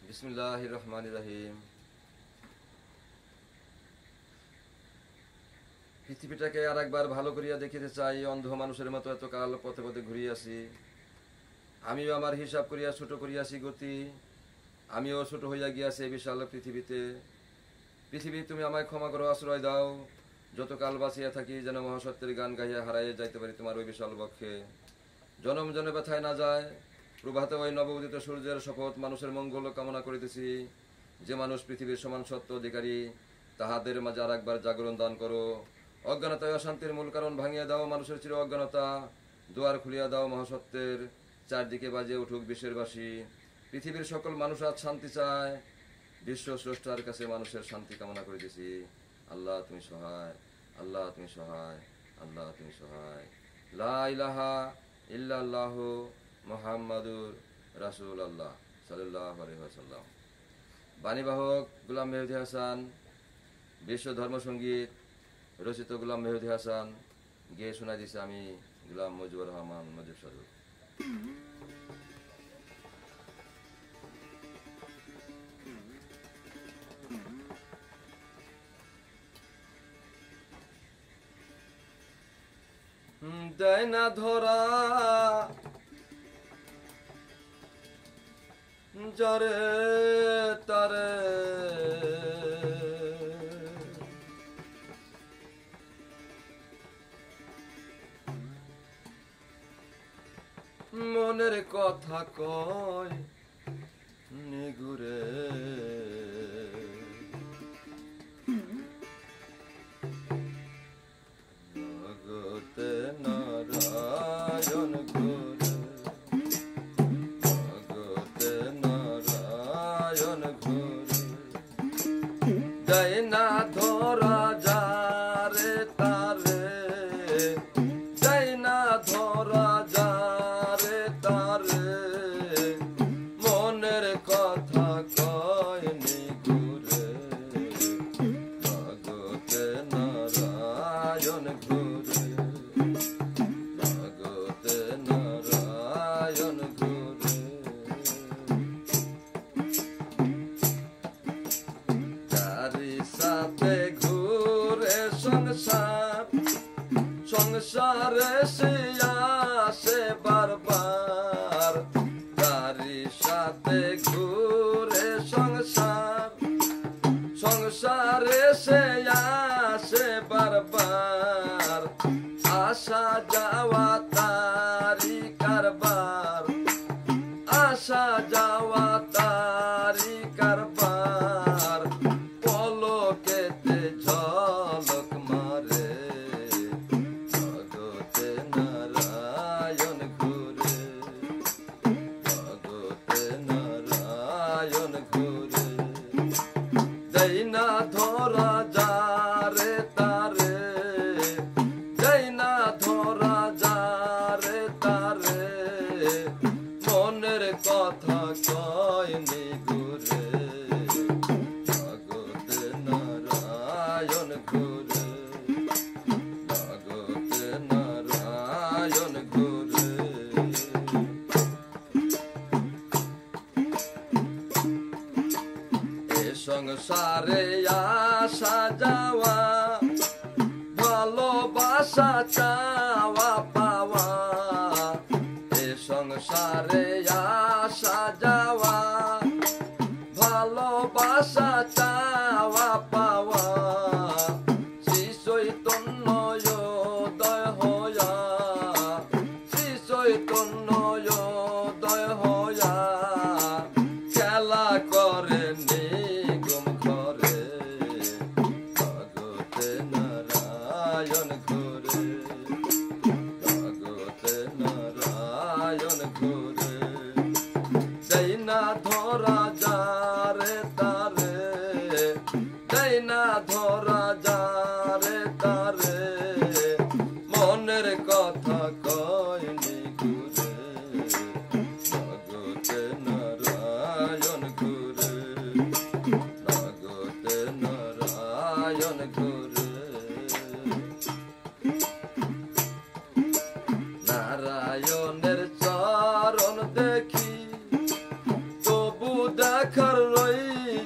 বিসমিল্লাহির রহমানির রহিম। পৃথিবীটাকে আর একবার ভালো করিয়া দেখিতে চাই, অন্ধ মানুষের মতো এতকাল পথে পথে ঘুরিয়াছি। আমিও আমার হিসাব করিয়া ছোট করিয়াছি গতি, আমিও ছোট হইয়া গিয়াছি এই বিশাল পৃথিবীতে। পৃথিবী, তুমি আমায় ক্ষমা করো, আশ্রয় দাও। যতকাল বাঁচিয়া থাকি যেন মহাসত্যের গান গাইয়া হারাইয়া যাইতে পারি তোমার ওই বিশাল বক্ষে, জনম জনে ব্যথায় না যায়। প্রভাতে ওই নবউদিত সূর্যের শপথ, মানুষের মঙ্গল কামনা করিতেছি। যে মানুষ পৃথিবীর সমান সত্য অধিকারী, তাহাদের মাঝে আর একবার জাগরণ দান করো। অজ্ঞানতায় অশান্তির মূল কারণ ভাঙিয়া দাও, মানুষের চির অজ্ঞানতা দুয়ার খুলিয়া দাও মহাসত্যের। চারদিকে বাজে উঠুক বিশ্বের বাসী, পৃথিবীর সকল মানুষ আজ শান্তি চায়। বিশ্ব স্রষ্টার কাছে মানুষের শান্তি কামনা করিতেছি। আল্লাহ তুমি সহায়, আল্লাহ তুমি সহায়, আল্লাহ তুমি সহায়। লা ইলাহা ইল্লাল্লাহু মুহাম্মাদুর রাসূলুল্লাহ সাল্লাল্লাহু আলাইহি ওয়াসাল্লাম। বাণীবাহক গোলাম মেহেদী হাসান, বিশ্ব ধর্মসঙ্গীত রচিত গোলাম মেহেদী হাসান, গেয়ে শোনা দিছে আমি গোলাম মুজিবুর রহমান মুজিব সাজু। দেয় না ধরা যারে তারে, মনের কথা কয় নিগুরে। জগতে নারায়ণ ঘুরে, জগতে নারায়ণ ঘুরে। দেয় না ধরা যারে তারে, দেয় না ধরা যারে তারে, মনের কথা কয় নিগুরে। জগতে নারায়ণ ঘুরে, জগতে নারায়ণ ঘুরে। তারি সাথে ঘুরে সংসার, সংসারে সে আসে বারবার। তারি সাথে ঘুরে সংসার, সংসারে সে আসে বারবার। আসা যাওয়া তারি কারবার, আসা যাওয়া তারি কারবার। পলকেতে ঝলক মারে, জগতে নারায়ণ ঘুরে, জগতে নারায়ণ ঘুরে। দেয় না ধরা যারে তারে, দেয় না ধরা যারে তারে, মনের কথা কয় নিগুরে। জগতে নারায়ণ ঘুরে, জগতে নারায়ণ ঘুরে। এ সংসারে আসা যাওয়া, ভালোবাসা চাওয়া পাওয়া। এ সংসারে আসা যাওয়া, ভালোবাসা চাওয়া পাওয়া। শ্রী চৈতন্য উদয় হইয়া, শ্রী চৈতন্য উদয় হইয়া, খেলা করে নিগম ঘরে। জগতে নারায়ণ ঘুরে, জগতে নারায়ণ ঘুরে। দেয় না ধরা যারে তারে, দেয়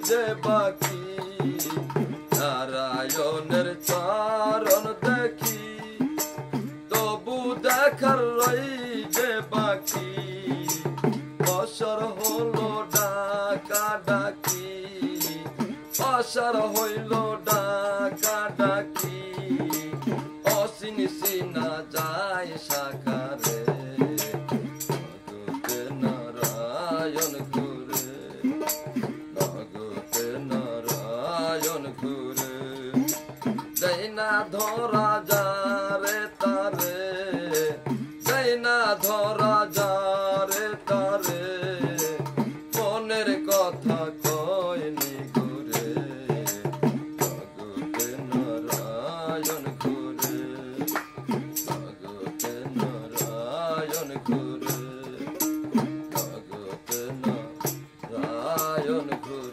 যে বাকি নারায়ণের চরণ দেখি তবু দেখার রই যে বাকি বছর হলো ডাকা ডাকি অসার হইল ডাকা ডাকি অসিনি সিনা যায় সাকারে নগতে নারায়ণ ঘুরে নগতে নারায়ণ ঘুরে যাই না ধরা যারে তারে যাই না ধরা যারে তারে মনের কথা কয়নি ঘুরে নগতে নারায়ণ ঘুরে নগতে নারায়ণ ঘুরে নগতে নারায়ণ ঘুরে